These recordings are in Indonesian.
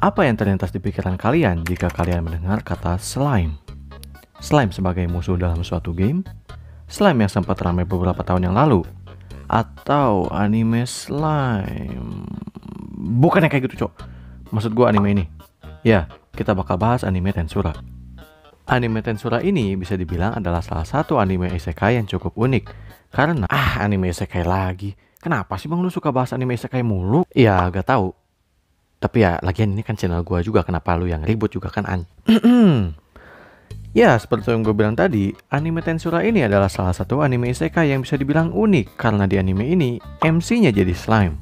Apa yang terlintas di pikiran kalian jika kalian mendengar kata slime? Slime sebagai musuh dalam suatu game? Slime yang sempat ramai beberapa tahun yang lalu? Atau anime slime? Bukannya kayak gitu, Cok. Maksud gue anime ini. Ya, kita bakal bahas anime Tensura. Anime Tensura ini bisa dibilang adalah salah satu anime isekai yang cukup unik. Karena, anime isekai lagi. Kenapa sih bang lu suka bahas anime isekai mulu? Ya, gak tahu. Tapi ya, lagian ini kan channel gue juga, kenapa lu yang ribut juga kan Ya, seperti yang gue bilang tadi, anime Tensura ini adalah salah satu anime isekai yang bisa dibilang unik. Karena di anime ini, MC-nya jadi slime.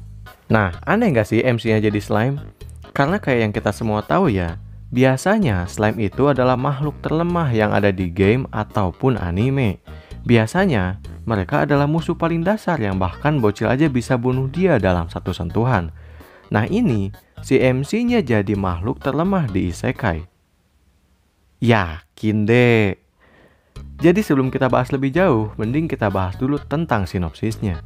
Nah, aneh gak sih MC-nya jadi slime? Karena kayak yang kita semua tahu ya, biasanya slime itu adalah makhluk terlemah yang ada di game ataupun anime. Biasanya, mereka adalah musuh paling dasar yang bahkan bocil aja bisa bunuh dia dalam satu sentuhan. Nah ini, si MC-nya jadi makhluk terlemah di isekai. Yakin deh. Jadi sebelum kita bahas lebih jauh, mending kita bahas dulu tentang sinopsisnya.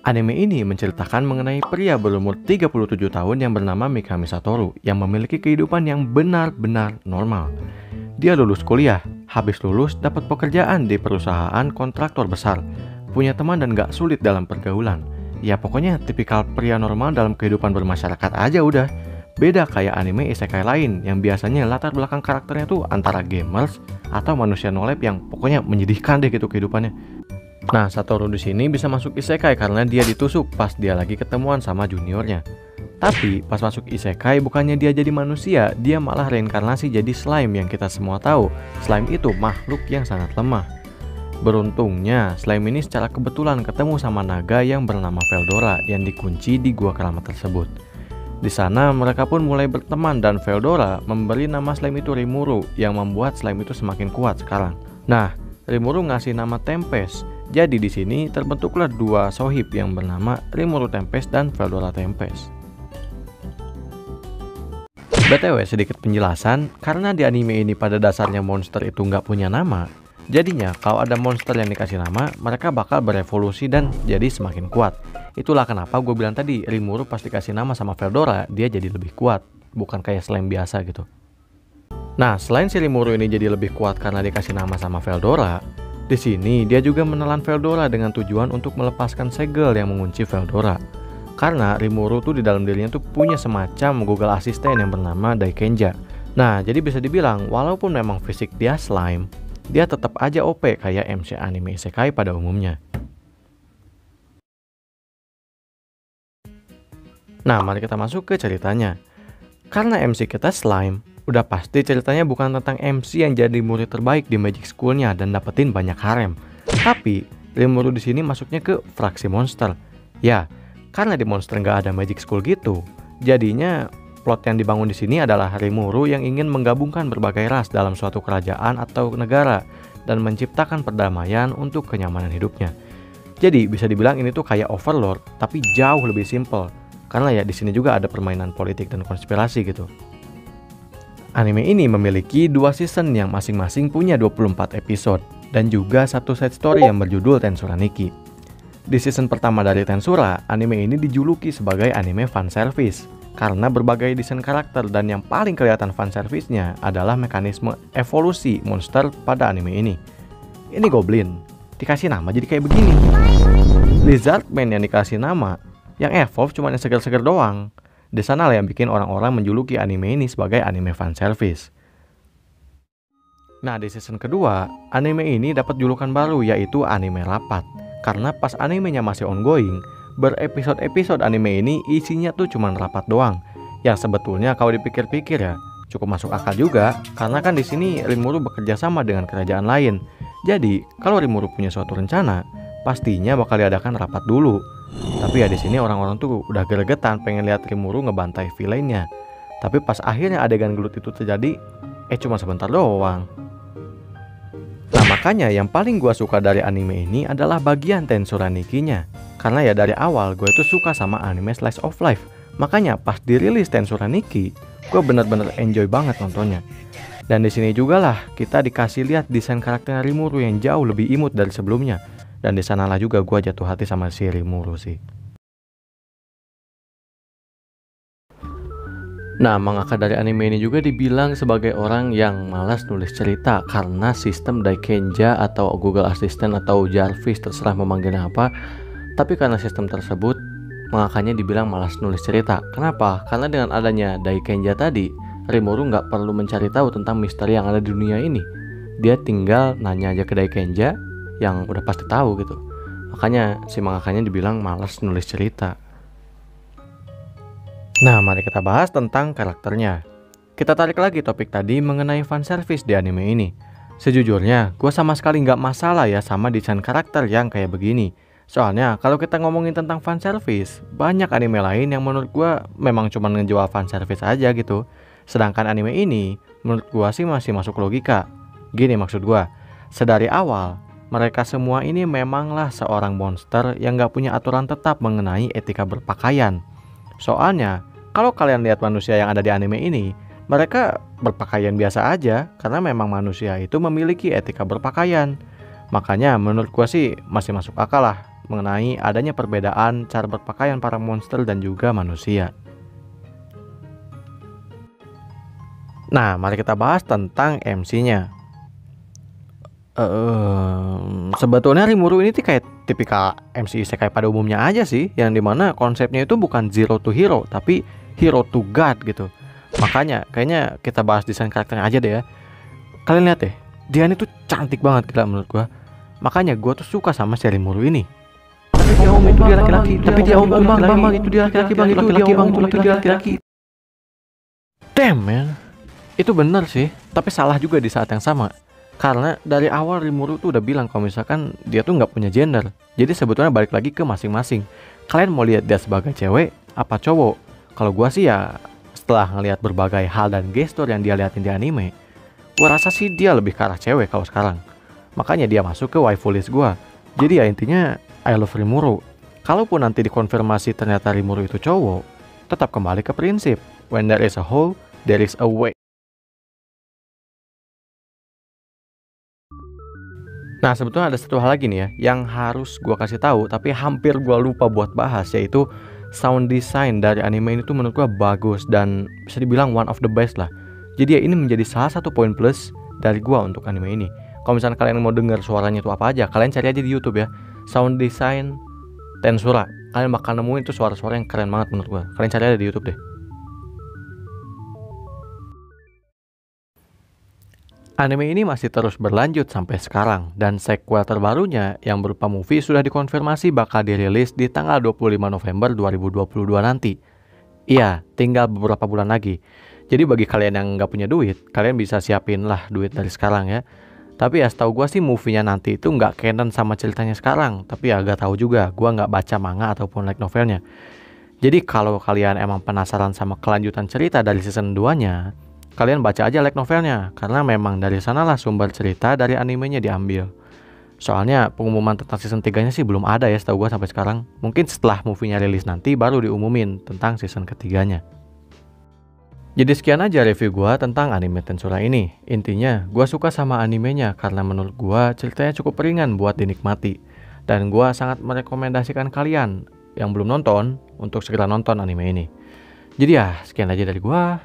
Anime ini menceritakan mengenai pria berumur 37 tahun yang bernama Mikami Satoru yang memiliki kehidupan yang benar-benar normal. Dia lulus kuliah, habis lulus dapat pekerjaan di perusahaan kontraktor besar, punya teman dan gak sulit dalam pergaulan. Ya pokoknya tipikal pria normal dalam kehidupan bermasyarakat aja udah. Beda kayak anime isekai lain yang biasanya latar belakang karakternya tuh antara gamers atau manusia nolep yang pokoknya menyedihkan deh gitu kehidupannya. Nah, Satoru di sini bisa masuk isekai karena dia ditusuk pas dia lagi ketemuan sama juniornya. Tapi pas masuk isekai bukannya dia jadi manusia, dia malah reinkarnasi jadi slime yang kita semua tahu. Slime itu makhluk yang sangat lemah. Beruntungnya, slime ini secara kebetulan ketemu sama naga yang bernama Veldora yang dikunci di gua keramat tersebut. Di sana mereka pun mulai berteman dan Veldora memberi nama slime itu Rimuru yang membuat slime itu semakin kuat sekarang. Nah, Rimuru ngasih nama Tempest. Jadi di sini terbentuklah dua sohib yang bernama Rimuru Tempest dan Veldora Tempest. BTW sedikit penjelasan, karena di anime ini pada dasarnya monster itu nggak punya nama. Jadinya kalau ada monster yang dikasih nama, mereka bakal berevolusi dan jadi semakin kuat. Itulah kenapa gue bilang tadi, Rimuru pas dikasih nama sama Veldora, dia jadi lebih kuat. Bukan kayak slime biasa gitu. Nah, selain si Rimuru ini jadi lebih kuat karena dikasih nama sama Veldora, di sini dia juga menelan Veldora dengan tujuan untuk melepaskan segel yang mengunci Veldora. Karena Rimuru tuh di dalam dirinya tuh punya semacam Google Assistant yang bernama Daikenja. Nah, jadi bisa dibilang walaupun memang fisik dia slime, dia tetap aja OP kayak MC anime isekai pada umumnya. Nah, mari kita masuk ke ceritanya. Karena MC kita slime, udah pasti ceritanya bukan tentang MC yang jadi murid terbaik di Magic School-nya dan dapetin banyak harem. Tapi, Rimuru di sini masuknya ke fraksi monster. Ya, karena di monster nggak ada Magic School gitu, jadinya plot yang dibangun di sini adalah Rimuru yang ingin menggabungkan berbagai ras dalam suatu kerajaan atau negara dan menciptakan perdamaian untuk kenyamanan hidupnya. Jadi bisa dibilang ini tuh kayak Overlord tapi jauh lebih simple. Karena ya di sini juga ada permainan politik dan konspirasi gitu. Anime ini memiliki 2 season yang masing-masing punya 24 episode dan juga satu side story yang berjudul Tensura Nikki. Di season pertama dari Tensura, anime ini dijuluki sebagai anime fanservice karena berbagai desain karakter dan yang paling kelihatan fanservice-nya adalah mekanisme evolusi monster pada anime ini. Ini Goblin, dikasih nama jadi kayak begini. Lizardman yang dikasih nama, yang evolve cuma yang seger-seger doang. Di sana lah yang bikin orang-orang menjuluki anime ini sebagai anime fanservice. Nah, di season kedua, anime ini dapat julukan baru yaitu anime rapat. Karena pas animenya masih ongoing, berepisode-episode anime ini isinya tuh cuma rapat doang. Yang sebetulnya kalau dipikir-pikir ya cukup masuk akal juga, karena kan di sini Rimuru bekerja sama dengan kerajaan lain. Jadi, kalau Rimuru punya suatu rencana, pastinya bakal diadakan rapat dulu. Tapi ya di sini orang-orang tuh udah gregetan pengen lihat Rimuru ngebantai villainnya. Tapi pas akhirnya adegan gelut itu terjadi, cuma sebentar doang. Nah makanya yang paling gue suka dari anime ini adalah bagian Tensura Nikki-nya. Karena ya dari awal gue tuh suka sama anime slice of life. Makanya pas dirilis Tensura Nikki, gue bener-bener enjoy banget nontonnya. Dan di sini juga lah kita dikasih lihat desain karakter Rimuru yang jauh lebih imut dari sebelumnya. Dan di sanalah juga gue jatuh hati sama si Rimuru sih. Nah, mangaka dari anime ini juga dibilang sebagai orang yang malas nulis cerita karena sistem Daikenja atau Google Assistant atau Jarvis, terserah memanggilnya apa. Tapi karena sistem tersebut, mangakanya dibilang malas nulis cerita. Kenapa? Karena dengan adanya Daikenja tadi, Rimuru nggak perlu mencari tahu tentang misteri yang ada di dunia ini. Dia tinggal nanya aja ke Daikenja yang udah pasti tahu gitu. Makanya si mangakanya dibilang malas nulis cerita. Nah, mari kita bahas tentang karakternya. Kita tarik lagi topik tadi mengenai fanservice di anime ini. Sejujurnya, gue sama sekali nggak masalah ya sama desain karakter yang kayak begini. Soalnya, kalau kita ngomongin tentang fanservice, banyak anime lain yang menurut gue memang cuma ngejual fanservice aja gitu. Sedangkan anime ini, menurut gue sih masih masuk logika. Gini maksud gue, sedari awal, mereka semua ini memanglah seorang monster yang nggak punya aturan tetap mengenai etika berpakaian. Soalnya, kalau kalian lihat manusia yang ada di anime ini, mereka berpakaian biasa aja karena memang manusia itu memiliki etika berpakaian. Makanya menurut gua sih masih masuk akal lah mengenai adanya perbedaan cara berpakaian para monster dan juga manusia. Nah, mari kita bahas tentang MC-nya. Sebetulnya Rimuru ini tuh kayak tipikal MC isekai pada umumnya aja sih, yang dimana konsepnya itu bukan zero to hero, tapi hero to god gitu. Makanya kayaknya kita bahas desain karakternya aja deh ya. Kalian lihat deh, dia ini tuh cantik banget gila menurut gua. Makanya gua tuh suka sama si Rimuru ini. Tapi dia itu dia laki-laki, tapi dia bang itu dia laki-laki bang, itu dia bang, itu dia laki-laki. Damn man, itu bener sih, tapi salah juga di saat yang sama. Karena dari awal Rimuru tuh udah bilang kalau misalkan dia tuh nggak punya gender. Jadi sebetulnya balik lagi ke masing-masing. Kalian mau lihat dia sebagai cewek apa cowok? Kalau gua sih ya setelah ngelihat berbagai hal dan gestur yang dia liatin di anime, gua rasa sih dia lebih ke arah cewek kalau sekarang. Makanya dia masuk ke waifu list gua. Jadi ya intinya I love Rimuru. Kalaupun nanti dikonfirmasi ternyata Rimuru itu cowok, tetap kembali ke prinsip when there is a hole, there is a way. Nah, sebetulnya ada satu hal lagi nih ya yang harus gua kasih tahu tapi hampir gua lupa buat bahas, yaitu sound design dari anime ini tuh menurut gua bagus dan bisa dibilang one of the best lah. Jadi ya ini menjadi salah satu poin plus dari gua untuk anime ini. Kalau misalnya kalian mau dengar suaranya itu apa aja, kalian cari aja di YouTube ya. Sound design Tensura. Kalian bakal nemuin tuh suara-suara yang keren banget menurut gua. Kalian cari aja di YouTube deh. Anime ini masih terus berlanjut sampai sekarang dan sequel terbarunya yang berupa movie sudah dikonfirmasi bakal dirilis di tanggal 25 November 2022 nanti. Iya, tinggal beberapa bulan lagi. Jadi bagi kalian yang nggak punya duit, kalian bisa siapin lah duit dari sekarang ya. Tapi ya setahu gua sih movie-nya nanti itu nggak canon sama ceritanya sekarang. Tapi ya gak tahu juga, gua nggak baca manga ataupun light novelnya. Jadi kalau kalian emang penasaran sama kelanjutan cerita dari season 2-nya, kalian baca aja light novelnya, karena memang dari sanalah sumber cerita dari animenya diambil. Soalnya pengumuman tentang season 3-nya sih belum ada ya setahu gua sampai sekarang. Mungkin setelah movie-nya rilis nanti baru diumumin tentang season ketiganya. Jadi sekian aja review gua tentang anime Tensura ini. Intinya, gua suka sama animenya karena menurut gua ceritanya cukup ringan buat dinikmati. Dan gua sangat merekomendasikan kalian yang belum nonton untuk segera nonton anime ini. Jadi ya, sekian aja dari gua.